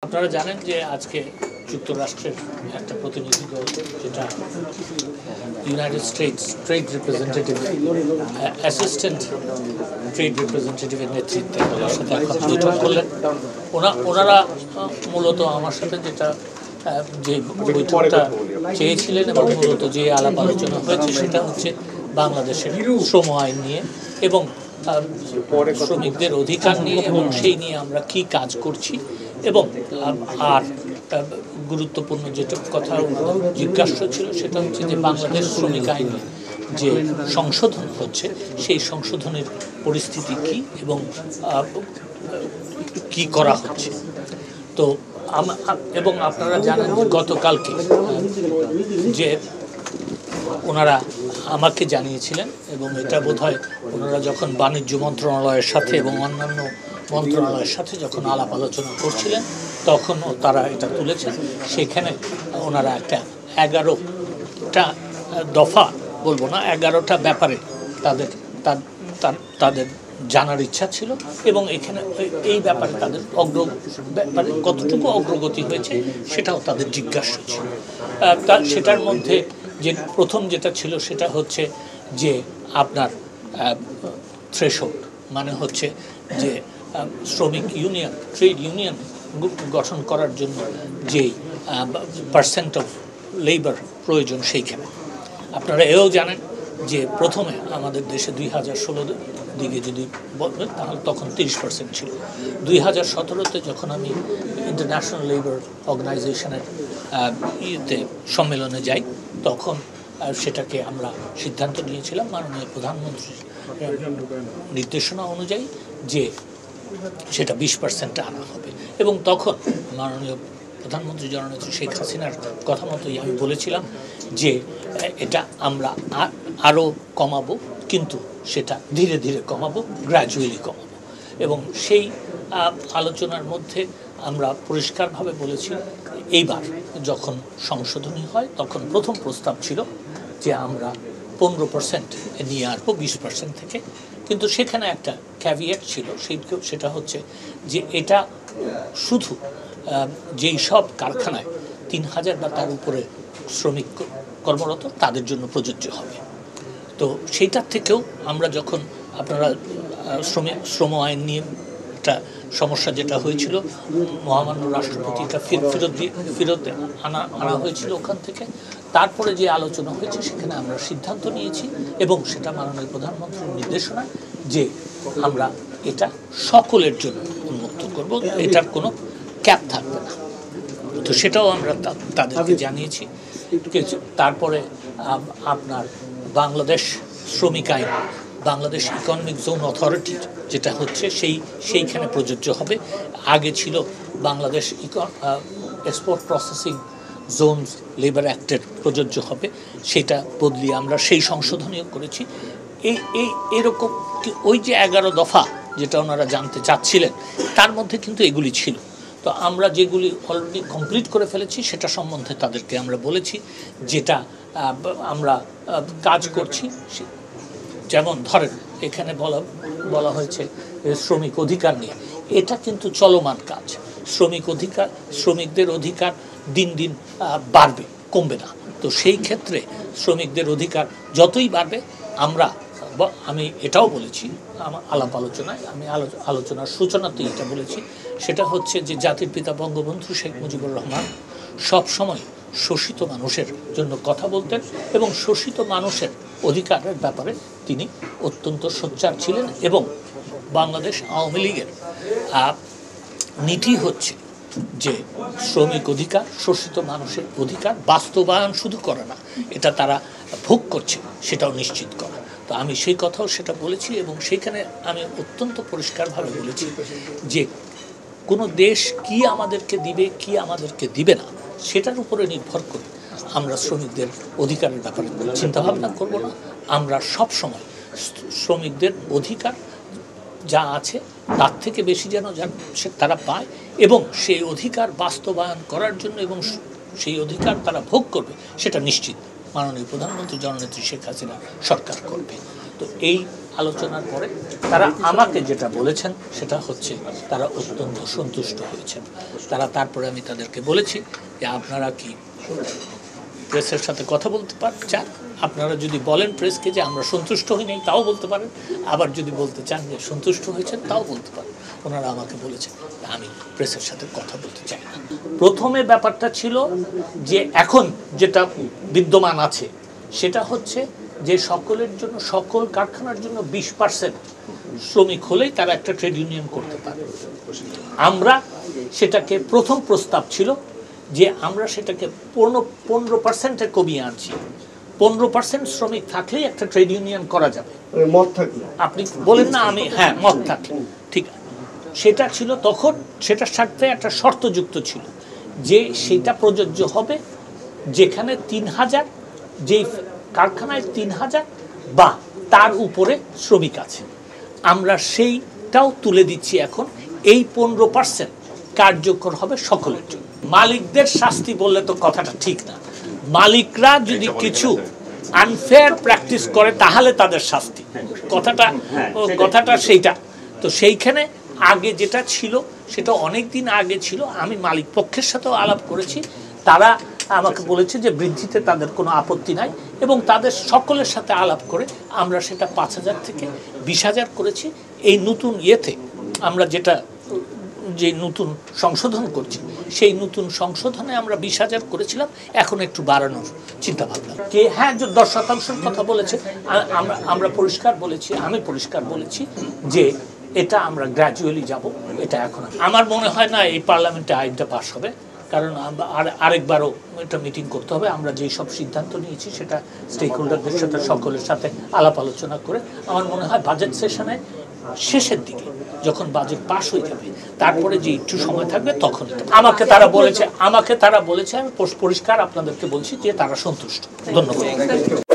আপনারা জানেন যে আজকে যুক্তরাষ্ট্রের একটা প্রতিনিধি দল, যেটা United States trade representative assistant trade রিপ্রেজেন্টেটিভের নেতৃত্বে আমার সাথে এখন বৈঠক করলেন। ওনারা মূলত আমার সাথে যেটা যে বৈঠকটা চেয়েছিলেন এবং মূলত যে আলাপ আলোচনা হয়েছে সেটা হচ্ছে বাংলাদেশের শ্রম আইন নিয়ে এবং শ্রমিকদের অধিকার নিয়ে এবং সেই নিয়ে আমরা কি কাজ করছি এবং আর গুরুত্বপূর্ণ যেটা কথা জিজ্ঞাসা ছিল সেটা হচ্ছে যে বাংলাদেশ শ্রমিক আইনে যে সংশোধন হচ্ছে সেই সংশোধনের পরিস্থিতি কি এবং কি করা হচ্ছে। তো এবং আপনারা জানেন গতকালকে যে ওনারা আমাকে জানিয়েছিলেন এবং এটা বোধহয় ওনারা যখন বাণিজ্য মন্ত্রণালয়ের সাথে এবং অন্যান্য মন্ত্রণালয়ের সাথে যখন আলাপ আলোচনা করছিলেন তখনও তারা এটা তুলেছেন। সেখানে ওনারা একটা 11টা দফা বলবো না 11টা ব্যাপারে তাদের জানার ইচ্ছা ছিল এবং এখানে এই ব্যাপারে তাদের ব্যাপারে কতটুকু অগ্রগতি হয়েছে সেটাও তাদের জিজ্ঞাসা ছিল। সেটার মধ্যে যে প্রথম যেটা ছিল সেটা হচ্ছে যে আপনার থ্রেশহোল্ড, মানে হচ্ছে যে শ্রমিক ইউনিয়ন ট্রেড ইউনিয়ন গঠন করার জন্য যেই পার্সেন্ট অফ লেবার প্রয়োজন সেইখানে। আপনারা এও জানেন যে প্রথমে আমাদের দেশে 2016 দিকে যদি বলবেন তাহলে তখন 30% ছিল। 2017-তে যখন আমি ইন্টারন্যাশনাল লেবার অর্গানাইজেশনের সম্মেলনে যাই তখন সেটাকে আমরা সিদ্ধান্ত নিয়েছিলাম মাননীয় প্রধানমন্ত্রীর নির্দেশনা অনুযায়ী যে সেটা 20% আনা হবে এবং তখন মাননীয় প্রধানমন্ত্রী জননেত্রী শেখ হাসিনার কথা মতোই আমি বলেছিলাম যে এটা আমরা আরও কমাবো, কিন্তু সেটা ধীরে ধীরে কমাবো, গ্র্যাজুয়ালি কমাবো। এবং সেই আলোচনার মধ্যে আমরা পরিষ্কারভাবে বলেছি এইবার যখন সংশোধনী হয় তখন প্রথম প্রস্তাব ছিল যে আমরা 15% নিয়ে আসবো 20% থেকে, কিন্তু সেখানে একটা ক্যাভিয়েট ছিল, সেটা হচ্ছে যে এটা শুধু যেই সব কারখানায় 3000 বা তার উপরে শ্রমিক কর্মরত তাদের জন্য প্রযোজ্য হবে। তো সেইটার থেকেও আমরা যখন আপনারা শ্রম আইন নিয়ে একটা সমস্যা যেটা হয়েছিল, মহামান্য রাষ্ট্রপতি এটা ফেরত আনা হয়েছিল ওখান থেকে, তারপরে যে আলোচনা হয়েছে সেখানে আমরা সিদ্ধান্ত নিয়েছি এবং সেটা মাননীয় প্রধানমন্ত্রীর নির্দেশনায় যে আমরা এটা সকলের জন্য উন্মুক্ত করব, এটার কোনো ক্যাপ থাকবে না। তো সেটাও আমরা তাদেরকে জানিয়েছি। তারপরে আপনার বাংলাদেশ শ্রমিক আইন, বাংলাদেশ ইকোনমিক জোন অথরিটির যেটা হচ্ছে সেইখানে প্রযোজ্য হবে। আগে ছিল Bangladesh export processing zones labour অ্যাক্টের প্রযোজ্য হবে, সেটা বদলিয়ে আমরা সেই সংশোধনীও করেছি। এরকম ওই যে 11 দফা যেটা ওনারা জানতে চাচ্ছিলেন তার মধ্যে কিন্তু এগুলি ছিল। তো আমরা যেগুলি অলরেডি কমপ্লিট করে ফেলেছি সেটা সম্বন্ধে তাদেরকে আমরা বলেছি যেটা আমরা কাজ করছি। যেমন ধরেন এখানে বলা হয়েছে শ্রমিক অধিকার নিয়ে, এটা কিন্তু চলমান কাজ। শ্রমিকদের অধিকার দিন দিন বাড়বে, কমবে না। তো সেই ক্ষেত্রে শ্রমিকদের অধিকার যতই বাড়বে আমি এটাও বলেছি আলাপ আলোচনায়, আমি আলোচনার সূচনাতেই এটা বলেছি, সেটা হচ্ছে যে জাতির পিতা বঙ্গবন্ধু শেখ মুজিবুর রহমান সবসময় শোষিত মানুষের জন্য কথা বলতেন এবং শোষিত মানুষের অধিকারের ব্যাপারে তিনি অত্যন্ত সোচ্চার ছিলেন। এবং বাংলাদেশ আওয়ামী লীগের নীতি হচ্ছে যে শ্রমিক অধিকার, শোষিত মানুষের অধিকার বাস্তবায়ন শুধু করে না, এটা তারা ভোগ করছে সেটাও নিশ্চিত করা। তো আমি সেই কথাও সেটা বলেছি এবং সেইখানে আমি অত্যন্ত পরিষ্কারভাবে বলেছি যে কোনো দেশ কি আমাদেরকে দিবে কি আমাদেরকে দিবে না সেটার উপরে নির্ভর করে আমরা শ্রমিকদের অধিকারের ব্যাপারে চিন্তাভাবনা করব না। আমরা সব সময় শ্রমিকদের অধিকার যা আছে তার থেকে বেশি যেন তারা পায় এবং সেই অধিকার বাস্তবায়ন করার জন্য এবং সেই অধিকার তারা ভোগ করবে সেটা নিশ্চিত মাননীয় প্রধানমন্ত্রী জননেত্রী শেখ হাসিনা সরকার করবে। তো এই আলোচনার পরে তারা আমাকে যেটা বলেছেন সেটা হচ্ছে তারা অত্যন্ত সন্তুষ্ট হয়েছেন। তারপরে আমি তাদেরকে বলেছি যে আপনারা কি প্রেসের সাথে কথা বলতে চান, আপনারা যদি বলেন প্রেসকে যে আমরা সন্তুষ্ট হই নাই তাও বলতে পারেন, আবার যদি বলতে চান যে সন্তুষ্ট হয়েছেন তাও বলতে পারেন। ওনারা আমাকে বলেছেন আমি প্রেসের সাথে কথা বলতে চাই না। প্রথমে ব্যাপারটা ছিল যে এখন যেটা বিদ্যমান আছে সেটা হচ্ছে যে সকলের জন্য, সকল কারখানার জন্য 20% শ্রমিক হলেই তারা একটা ট্রেড ইউনিয়ন করতে পারে। আমরা সেটাকে প্রথম প্রস্তাব ছিল যে আমরা সেটাকে 15%-এ কমিয়ে আনছি। 15% শ্রমিক থাকলেই একটা ট্রেড ইউনিয়ন করা যাবে। মত থাকলে আপনি বলেন না আমি হ্যাঁ মত থাকলে ঠিক সেটা ছিল তখন। সেটার সাথে একটা শর্তযুক্ত ছিল যে সেটা প্রযোজ্য হবে যেখানে 3000, যেই কারখানায় 3000 বা তার উপরে শ্রমিক আছে। আমরা সেইটাও তুলে দিচ্ছি এখন। এই 15% কার্যকর হবে সকলের জন্য। মালিকদের শাস্তি বললে তো কথাটা ঠিক না। মালিকরা যদি কিছু আনফেয়ার প্র্যাকটিস করে তাহলে তাদের শাস্তি, কথাটা সেইটা। তো সেইখানে আগে যেটা ছিল সেটা অনেক দিন আগে ছিল। আমি মালিক পক্ষের সাথেও আলাপ করেছি, তারা আমাকে বলেছে যে বৃদ্ধিতে তাদের কোনো আপত্তি নাই, এবং তাদের সকলের সাথে আলাপ করে আমরা সেটা 5000 থেকে 20000 করেছি। এই নতুন ইয়েতে আমরা যে নতুন সংশোধন করছি সেই নতুন সংশোধনে আমরা 20000 করেছিলাম, এখন একটু বাড়ানোর চিন্তা ভাবনা। কে হ্যাঁ 10% কথা বলেছে, আমরা পরিষ্কার বলেছি, আমি পরিষ্কার বলেছি যে এটা আমরা গ্র্যাজুয়ালি যাব। এটা এখন আমার মনে হয় না এই পার্লামেন্টে আইনটা পাস হবে, কারণ আরেকবারও এটা মিটিং করতে হবে। আমরা যেই সব সিদ্ধান্ত নিয়েছি সেটা স্টেক হোল্ডারদের সাথে, সকলের সাথে আলাপ আলোচনা করে আমার মনে হয় বাজেট সেশনে শেষের দিকে যখন বাজেট পাস হয়ে যাবে তারপরে যে একটু সময় থাকবে তখন আমাকে তারা বলেছে, আমি পরিষ্কার আপনাদেরকে বলছি যে তারা সন্তুষ্ট। ধন্যবাদ।